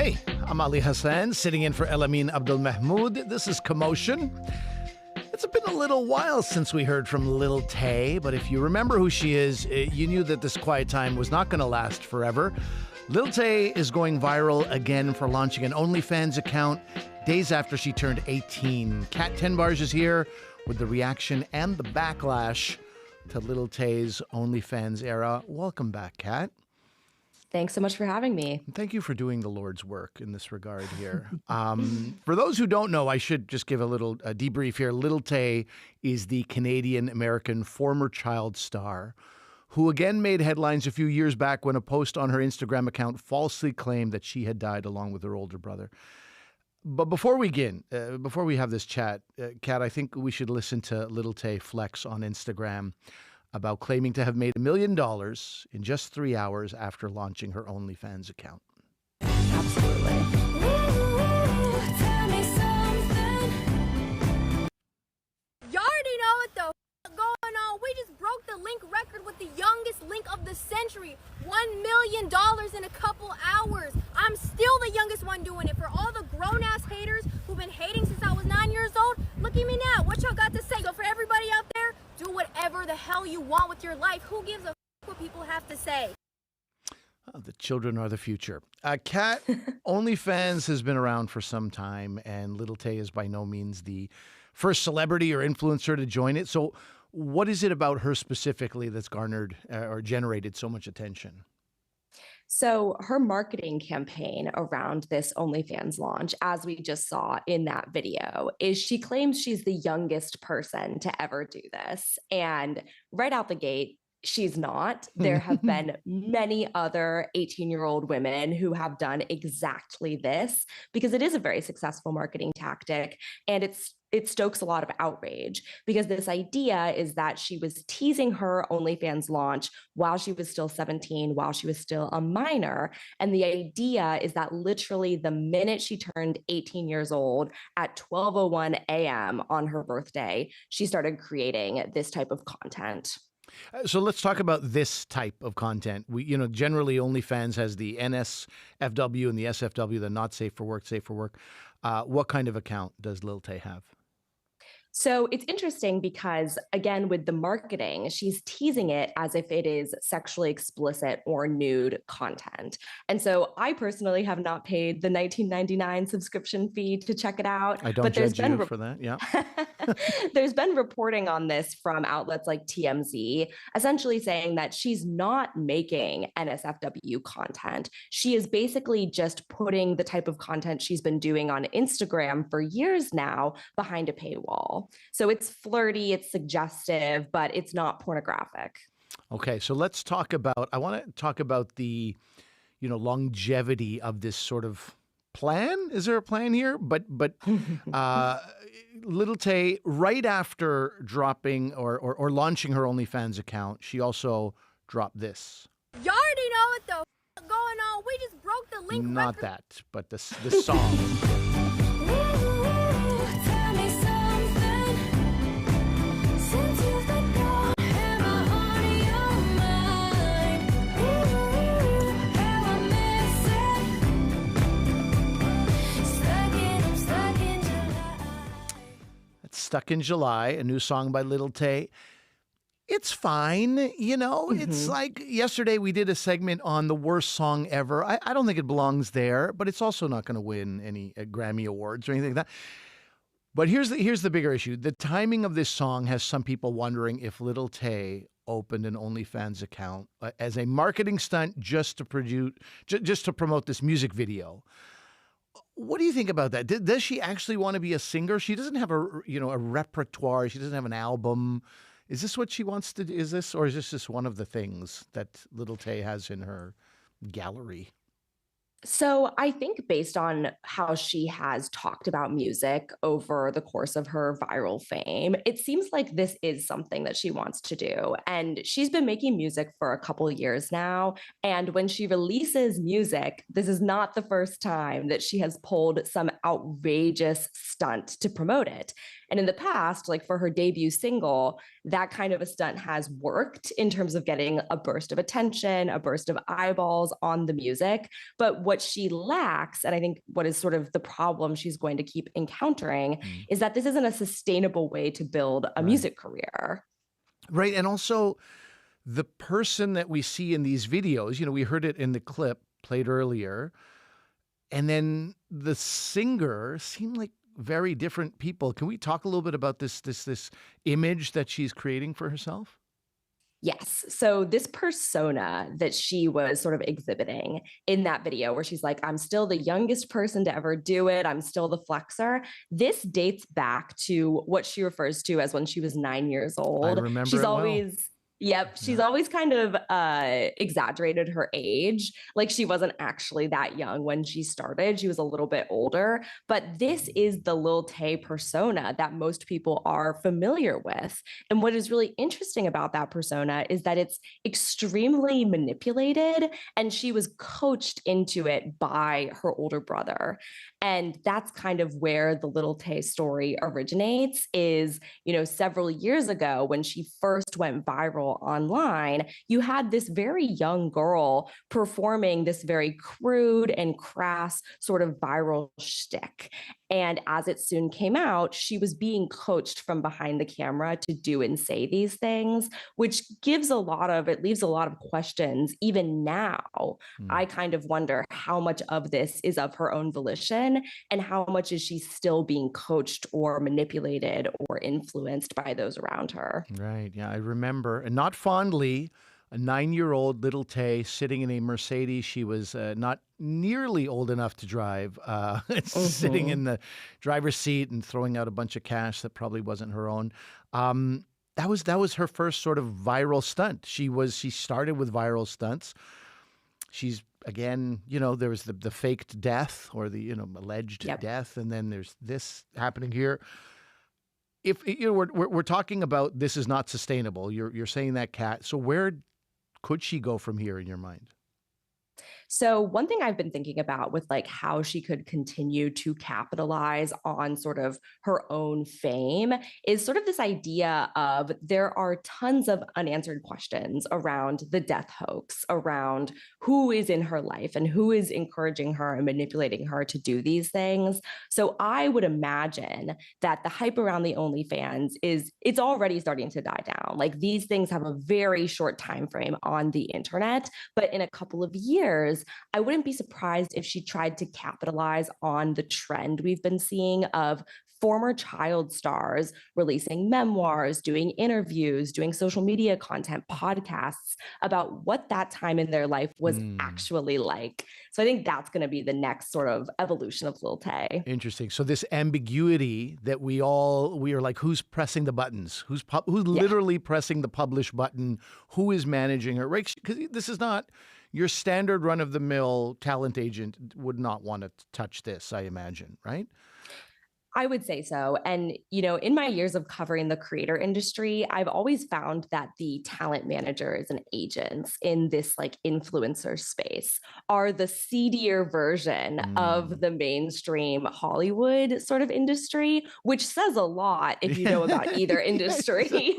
Hey, I'm Ali Hassan, sitting in for Elamin Abdelmahmoud. This is Commotion. It's been a little while since we heard from Lil Tay, but if you remember who she is, you knew that this quiet time was not going to last forever. Lil Tay is going viral again for launching an OnlyFans account days after she turned 18. Kat Tenbarge is here with the reaction and the backlash to Lil Tay's OnlyFans era. Welcome back, Kat. Thanks so much for having me. Thank you for doing the Lord's work in this regard here. For those who don't know, I should just give a little debrief here. Lil Tay is the Canadian-American former child star who again made headlines a few years back when a post on her Instagram account falsely claimed that she had died along with her older brother. But before we have this chat, Kat, I think we should listen to Lil Tay flex on Instagram about claiming to have made $1 million in just 3 hours after launching her OnlyFans account. Absolutely. You already know what the going on. We just broke the link record with the youngest link of the century. $1 million in a couple hours. I'm still the youngest one doing it. For all the grown-ass haters who've been hating since I was 9 years old, look at me now. What y'all got to say? So for everybody out there, do whatever the hell you want with your life. Who gives a f what people have to say? Oh, the children are the future. Kat, OnlyFans has been around for some time, and Lil Tay is by no means the first celebrity or influencer to join it. So what is it about her specifically that's garnered or generated so much attention? So her marketing campaign around this OnlyFans launch, as we just saw in that video, is she claims she's the youngest person to ever do this. And right out the gate, she's not. There have been many other 18-year-old women who have done exactly this because it is a very successful marketing tactic, and it stokes a lot of outrage because this idea is that she was teasing her OnlyFans launch while she was still 17, while she was still a minor. And the idea is that literally the minute she turned 18 years old at 12:01 a.m. on her birthday, she started creating this type of content. So let's talk about this type of content. Generally OnlyFans has the NSFW and the SFW, the not safe for work, safe for work. What kind of account does Lil Tay have? So it's interesting because, again, with the marketing, she's teasing it as if it is sexually explicit or nude content. And so I personally have not paid the $19.99 subscription fee to check it out. I don't judge you for that, yeah. There's been reporting on this from outlets like TMZ, essentially saying that she's not making NSFW content. She is basically just putting the type of content she's been doing on Instagram for years now behind a paywall. So it's flirty, it's suggestive, but it's not pornographic. Okay, so let's talk about, I want to talk about the, longevity of this sort of plan. Is there a plan here? But Lil Tay, right after dropping or launching her OnlyFans account, she also dropped this. You already know what the f going on. We just broke the link record. Not that, but the song. Stuck in July, a new song by Lil Tay. It's fine, It's like yesterday we did a segment on the worst song ever. I don't think it belongs there, but it's also not going to win any Grammy Awards or anything like that. But here's the bigger issue. The timing of this song has some people wondering if Lil Tay opened an OnlyFans account as a marketing stunt just to promote this music video. What do you think about that? Does she actually want to be a singer? She doesn't have a repertoire. She doesn't have an album. Is this what she wants to do? Is this just one of the things that Lil Tay has in her gallery? So I think based on how she has talked about music over the course of her viral fame, it seems like this is something that she wants to do. And she's been making music for a couple of years now. And when she releases music, this is not the first time that she has pulled some outrageous stunt to promote it. And in the past, like for her debut single, that kind of a stunt has worked in terms of getting a burst of attention, a burst of eyeballs on the music. But what she lacks, and I think what is sort of the problem she's going to keep encountering, is that this isn't a sustainable way to build a music career. Right. And also the person that we see in these videos, you know, we heard it in the clip played earlier, and then the singer seemed like very different people. Can we talk a little bit about this image that she's creating for herself? Yes. So this persona that she was sort of exhibiting in that video where she's like, I'm still the youngest person to ever do it. I'm still the flexer. This dates back to what she refers to as when she was 9 years old. I remember She's it well. always Yep. She's always kind of exaggerated her age. Like she wasn't actually that young when she started. She was a little bit older. But this is the Lil Tay persona that most people are familiar with. And what is really interesting about that persona is that it's extremely manipulated, and she was coached into it by her older brother. And that's kind of where the Lil Tay story originates is, you know, several years ago when she first went viral online, you had this very young girl performing this very crude and crass sort of viral shtick. And as it soon came out, she was being coached from behind the camera to do and say these things, which leaves a lot of questions. Even now, I kind of wonder how much of this is of her own volition and how much is she still being coached or manipulated or influenced by those around her. Right. Yeah, I remember, and not fondly, a 9-year-old Lil Tay sitting in a Mercedes. She was not nearly old enough to drive, sitting in the driver's seat and throwing out a bunch of cash that probably wasn't her own. That was her first sort of viral stunt. She started with viral stunts. She's, again, you know, there was the faked death or the, you know, alleged death, and then there's this happening here. If you know, we're talking about this is not sustainable. You're saying that, Kat. So where could she go from here in your mind? So one thing I've been thinking about with like how she could continue to capitalize on sort of her own fame is sort of this idea of there are tons of unanswered questions around the death hoax, around who is in her life and who is encouraging her and manipulating her to do these things. So I would imagine that the hype around the OnlyFans it's already starting to die down. Like these things have a very short time frame on the internet, but in a couple of years, I wouldn't be surprised if she tried to capitalize on the trend we've been seeing of former child stars releasing memoirs, doing interviews, doing social media content, podcasts about what that time in their life was actually like. So I think that's going to be the next sort of evolution of Lil Tay. Interesting. So this ambiguity that we are like, who's pressing the buttons? Who's literally pressing the publish button? Who is managing her? Right? Because this is not your standard run-of-the-mill talent agent would not want to touch this, I imagine, right? I would say so. And, you know, in my years of covering the creator industry, I've always found that the talent managers and agents in this like influencer space are the seedier version of the mainstream Hollywood sort of industry, which says a lot if you know about either industry.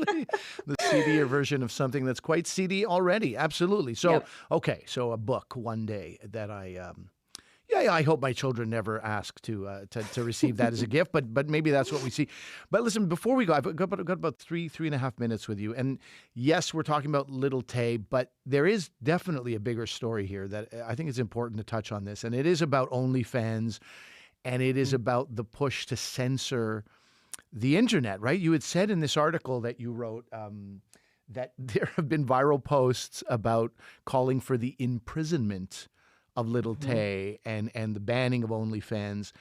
The seedier version of something that's quite seedy already. Absolutely. So, okay. So a book one day that I hope my children never ask to receive that as a gift, but maybe that's what we see. But listen, before we go, I've got about three and a half minutes with you. And yes, we're talking about Lil Tay, but there is definitely a bigger story here that I think it's important to touch on this. And it is about OnlyFans, and it is about the push to censor the internet, right? You had said in this article that you wrote that there have been viral posts about calling for the imprisonment of Lil Tay and the banning of OnlyFans.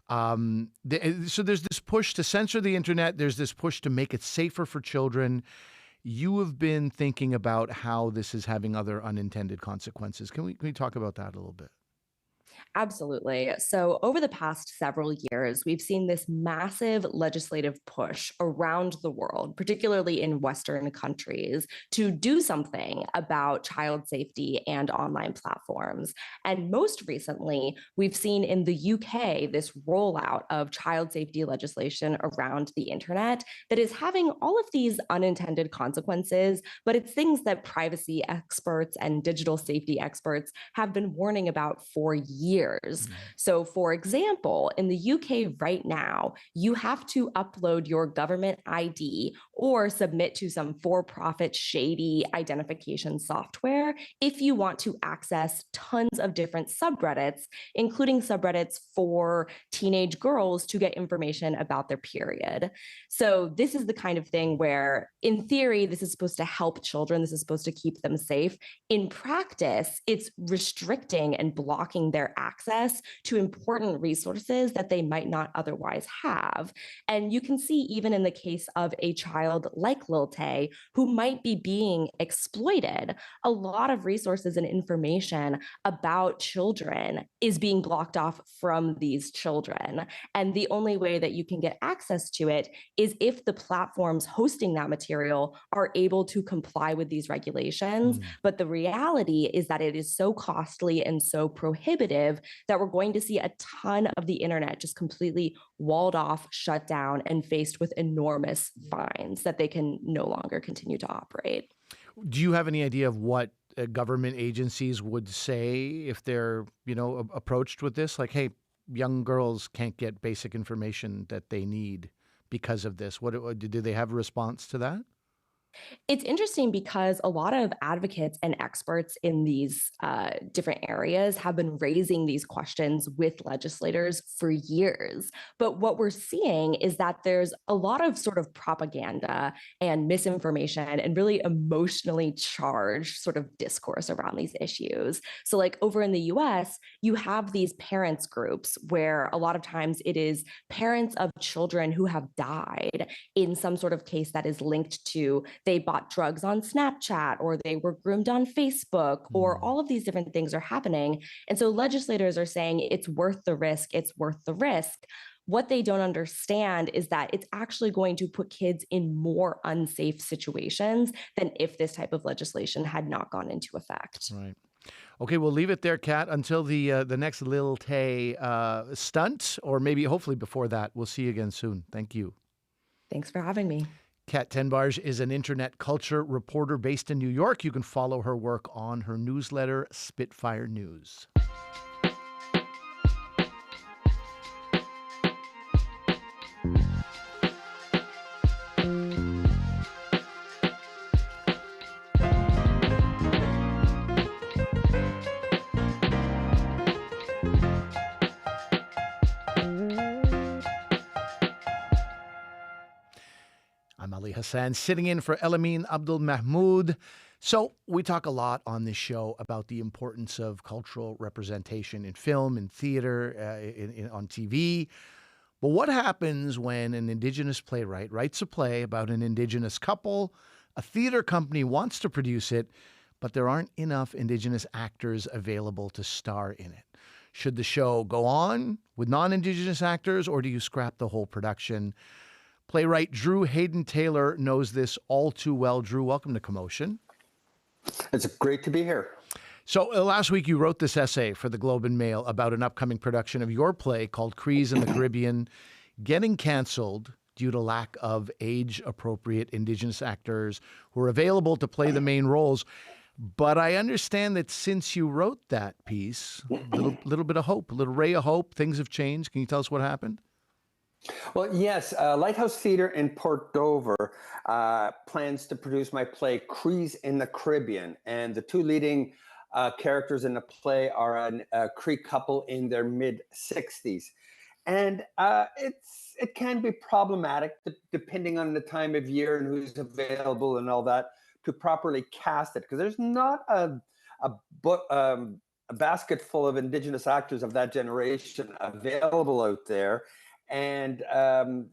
So there's this push to censor the internet. There's this push to make it safer for children. You have been thinking about how this is having other unintended consequences. Can we talk about that a little bit? Absolutely. So, over the past several years, we've seen this massive legislative push around the world, particularly in Western countries, to do something about child safety and online platforms. And most recently, we've seen in the UK this rollout of child safety legislation around the internet that is having all of these unintended consequences, but it's things that privacy experts and digital safety experts have been warning about for years. So, for example, in the UK right now, you have to upload your government ID or submit to some for profit shady identification software if you want to access tons of different subreddits, including subreddits for teenage girls to get information about their period. So, this is the kind of thing where, in theory, this is supposed to help children, this is supposed to keep them safe. In practice, it's restricting and blocking their access to important resources that they might not otherwise have. And you can see, even in the case of a child like Lil Tay, who might be being exploited, a lot of resources and information about children is being blocked off from these children. And the only way that you can get access to it is if the platforms hosting that material are able to comply with these regulations. But the reality is that it is so costly and so prohibitive that we're going to see a ton of the internet just completely walled off, shut down, and faced with enormous fines that they can no longer continue to operate. Do you have any idea of what government agencies would say if they're, approached with this? Like, hey, young girls can't get basic information that they need because of this. What do they have a response to that? It's interesting because a lot of advocates and experts in these different areas have been raising these questions with legislators for years. But what we're seeing is that there's a lot of sort of propaganda and misinformation and really emotionally charged sort of discourse around these issues. So, like over in the US, you have these parents groups where a lot of times it is parents of children who have died in some sort of case that is linked to they bought drugs on Snapchat or they were groomed on Facebook or all of these different things are happening. And so legislators are saying it's worth the risk, it's worth the risk. What they don't understand is that it's actually going to put kids in more unsafe situations than if this type of legislation had not gone into effect. Right. Okay, we'll leave it there, Kat, until the next Lil Tay stunt, or maybe hopefully before that. We'll see you again soon. Thank you. Thanks for having me. Kat Tenbarge is an internet culture reporter based in New York. You can follow her work on her newsletter, Spitfire News. I'm Ali Hassan, sitting in for Elamin Abdelmahmoud. So we talk a lot on this show about the importance of cultural representation in film, in theater, on TV. But what happens when an Indigenous playwright writes a play about an Indigenous couple, a theater company wants to produce it, but there aren't enough Indigenous actors available to star in it? Should the show go on with non-Indigenous actors, or do you scrap the whole production? Playwright Drew Hayden Taylor knows this all too well. Drew, welcome to Commotion. It's great to be here. So last week you wrote this essay for the Globe and Mail about an upcoming production of your play called Crees in the Caribbean, getting canceled due to lack of age-appropriate Indigenous actors who are available to play the main roles. But I understand that since you wrote that piece, a little bit of hope, a little ray of hope, things have changed. Can you tell us what happened? Well, yes, Lighthouse Theatre in Port Dover plans to produce my play Crees in the Caribbean. And the two leading characters in the play are a Cree couple in their mid-60s. And it can be problematic, depending on the time of year and who's available and all that, to properly cast it. Because there's not a basket full of Indigenous actors of that generation available out there. And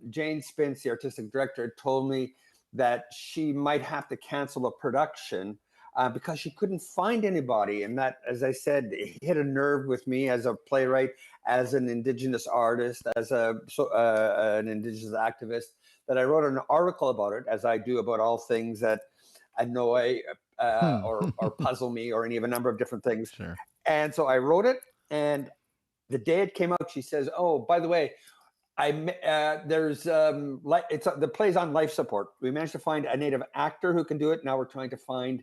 Jane Spence, the artistic director, told me that she might have to cancel a production because she couldn't find anybody. And that, as I said, hit a nerve with me as a playwright, as an Indigenous artist, as an Indigenous activist, that I wrote an article about it, as I do about all things that annoy or puzzle me, or any of a number of different things. Sure. And so I wrote it, and the day it came out, she says, "Oh, by the way, there's the play's on life support. We managed to find a Native actor who can do it. Now we're trying to find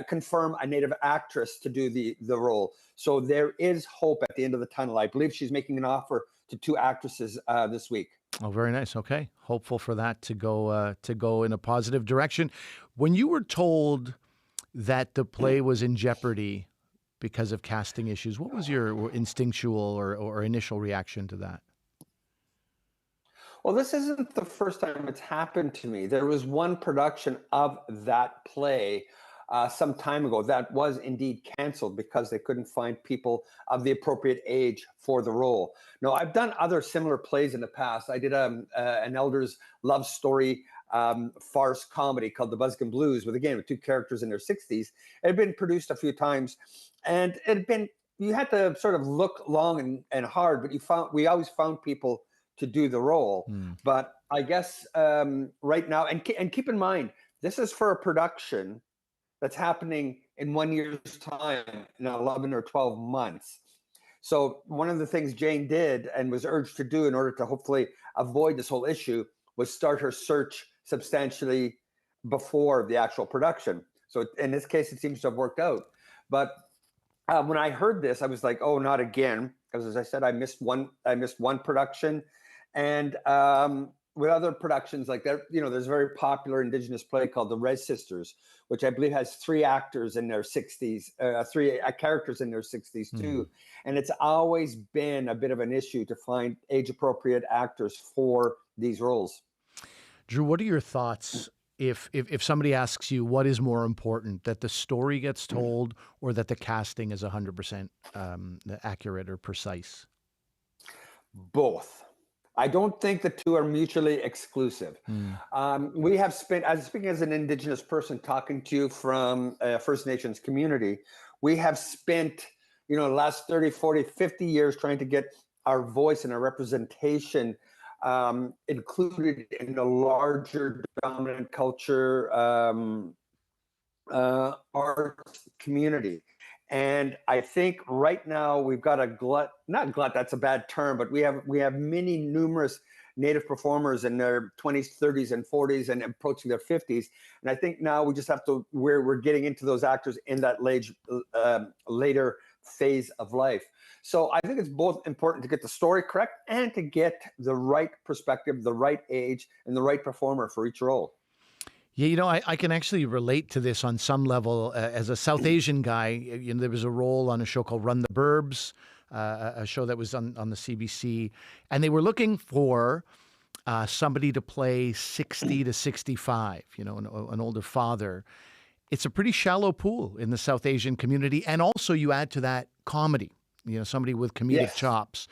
confirm a Native actress to do the role. So there is hope at the end of the tunnel. I believe she's making an offer to 2 actresses this week." Oh, very nice. Okay, hopeful for that to go in a positive direction. When you were told that the play was in jeopardy because of casting issues, what was your instinctual or initial reaction to that? Well, this isn't the first time it's happened to me. There was one production of that play some time ago that was indeed canceled because they couldn't find people of the appropriate age for the role. Now, I've done other similar plays in the past. I did an elder's love story farce comedy called The Buzzkin Blues, with 2 characters in their 60s. It had been produced a few times, and it had been, you had to sort of look long and hard, but we always found people to do the role. But I guess right now, and keep in mind, this is for a production that's happening in 1 year's time, in 11 or 12 months. So one of the things Jane did and was urged to do in order to hopefully avoid this whole issue was start her search substantially before the actual production. So in this case, it seems to have worked out. But when I heard this, I was like, oh, not again. Because as I said, I missed one production. And with other productions like that, there's a very popular Indigenous play called The Res Sisters, which I believe has 3 actors in their 60s, 3 characters in their 60s too. And it's always been a bit of an issue to find age-appropriate actors for these roles. Drew, what are your thoughts if somebody asks you what is more important, that the story gets told or that the casting is 100% accurate or precise? Both. I don't think the 2 are mutually exclusive. We have spent, speaking as an Indigenous person talking to you from a First Nations community, we have spent, the last 30, 40, 50 years trying to get our voice and our representation included in the larger dominant culture art community. And I think right now we've got not glut, that's a bad term, but we have numerous Native performers in their 20s, 30s, and 40s and approaching their 50s. And I think now we just have to, we're getting into those actors in that later phase of life. So I think it's both important to get the story correct and to get the right perspective, the right age, and the right performer for each role. Yeah, I can actually relate to this on some level. As a South Asian guy, there was a role on a show called Run the Burbs, a show that was on the CBC, and they were looking for somebody to play 60 to 65, an older father. It's a pretty shallow pool in the South Asian community, and also you add to that comedy, somebody with comedic chops.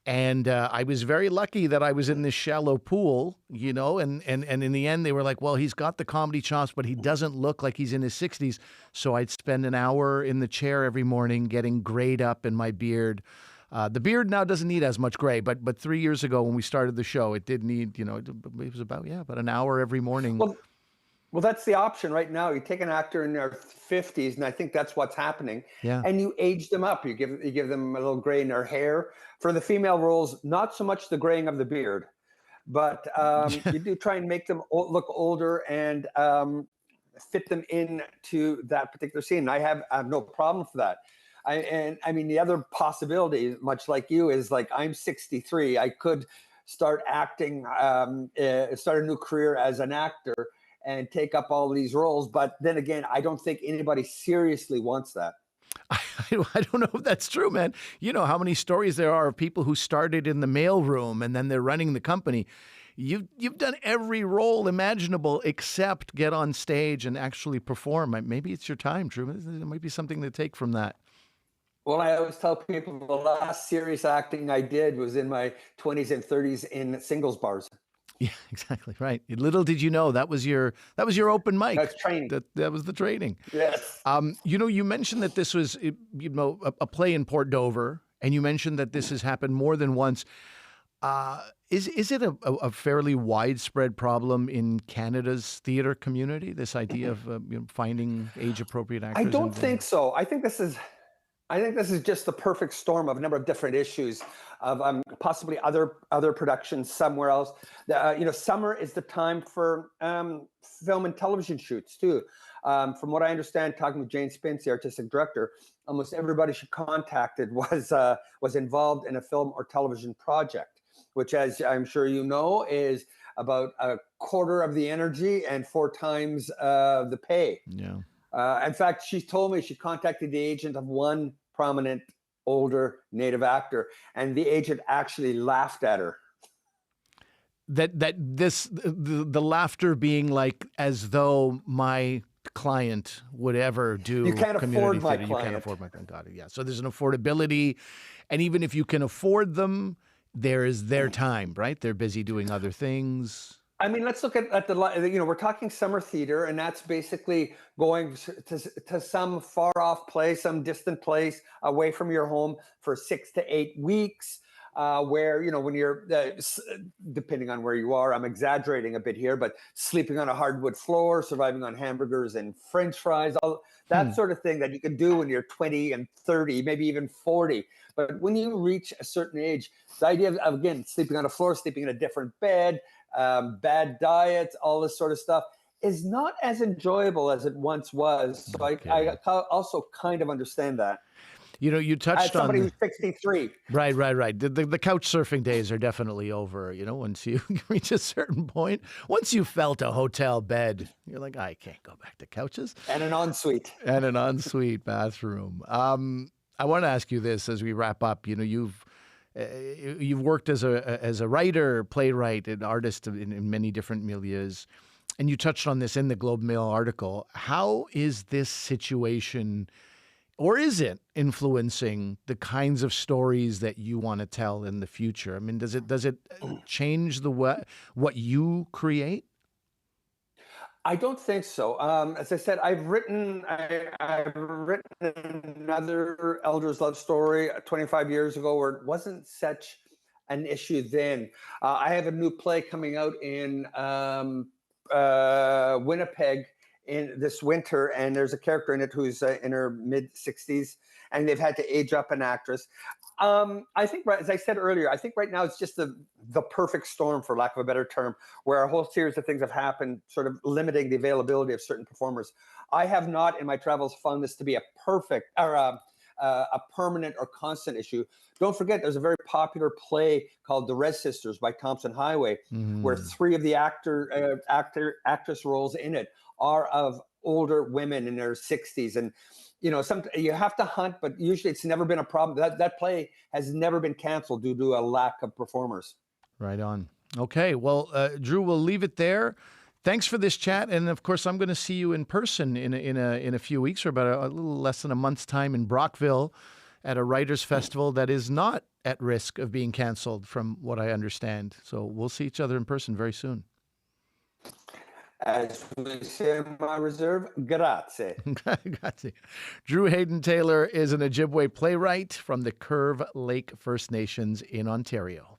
And I was very lucky that I was in this shallow pool, and in the end, they were like, well, he's got the comedy chops, but he doesn't look like he's in his 60s. So I'd spend an hour in the chair every morning getting grayed up in my beard. The beard now doesn't need as much gray, but 3 years ago when we started the show, it did need, it was about an hour every morning. Well, that's the option right now. You take an actor in their 50s, and I think that's what's happening. Yeah. And you age them up. You give them a little gray in their hair. For the female roles, not so much the graying of the beard, but you do try and make them look older and fit them into that particular scene. I have no problem for that. I mean, the other possibility, much like you, is like I'm 63. I could start acting, start a new career as an actor and take up all these roles. But then again, I don't think anybody seriously wants that. I don't know if that's true, man. You know how many stories there are of people who started in the mailroom and then they're running the company. You've done every role imaginable except get on stage and actually perform. Maybe it's your time, Drew. There might be something to take from that. Well, I always tell people the last serious acting I did was in my 20s and 30s in singles bars. Yeah, exactly right. Little did you know that was your open mic. That's training. That was the training. Yes. You mentioned that this was a play in Port Dover, and you mentioned that this has happened more than once. Is it a fairly widespread problem in Canada's theater community? This idea of finding age appropriate actors. I don't think so. I think this is just the perfect storm of a number of different issues, of possibly other productions somewhere else. Summer is the time for film and television shoots too. From what I understand, talking with Jane Spence, the artistic director, almost everybody she contacted was involved in a film or television project, which, as I'm sure you know, is about a quarter of the energy and 4 times the pay. Yeah. In fact, she told me she contacted the agent of one prominent older Native actor, and the agent actually laughed at her. The laughter being like, as though my client would ever do. You can't afford my theater. client. You can't afford my client. Got it. Yeah. So there's an affordability, and even if you can afford them, there is their time, right? They're busy doing other things. I mean, let's look at we're talking summer theater, and that's basically going to some far off place, some distant place away from your home for 6 to 8 weeks, where, when you're, depending on where you are, I'm exaggerating a bit here, but sleeping on a hardwood floor, surviving on hamburgers and French fries, all that sort of thing that you can do when you're 20 and 30, maybe even 40. But when you reach a certain age, the idea of, again, sleeping on a floor, sleeping in a different bed, bad diets, all this sort of stuff is not as enjoyable as it once was. So I also kind of understand that. You touched as somebody on who's 63. Right. The couch surfing days are definitely over. Once you reach a certain point, once you felt a hotel bed, you're like, I can't go back to couches. And an ensuite. And an ensuite bathroom. I want to ask you this as we wrap up. You've worked as a writer, playwright, and artist in many different milieus, and you touched on this in the Globe Mail article. How is this situation, or is it influencing the kinds of stories that you want to tell in the future? I mean, does it change what you create? I don't think so. As I said, I've written another Elders Love story 25 years ago where it wasn't such an issue then. I have a new play coming out in Winnipeg in this winter, and there's a character in it who's in her mid-60s, and they've had to age up an actress. I think, as I said earlier, I think right now it's just the perfect storm, for lack of a better term, where a whole series of things have happened, sort of limiting the availability of certain performers. I have not, in my travels, found this to be a perfect or a permanent or constant issue. Don't forget, there's a very popular play called The Res Sisters by Thompson Highway, where 3 of the actress roles in it are of older women in their 60s, and you have to hunt, but usually it's never been a problem. That play has never been canceled due to a lack of performers. Right on. Okay, well, Drew, we'll leave it there. Thanks for this chat, and of course, I'm going to see you in person in a few weeks, or about a little less than a month's time, in Brockville, at a writers' festival that is not at risk of being canceled, from what I understand. So we'll see each other in person very soon. As we say in my reserve, grazie. Grazie. Drew Hayden Taylor is an Ojibway playwright from the Curve Lake First Nations in Ontario.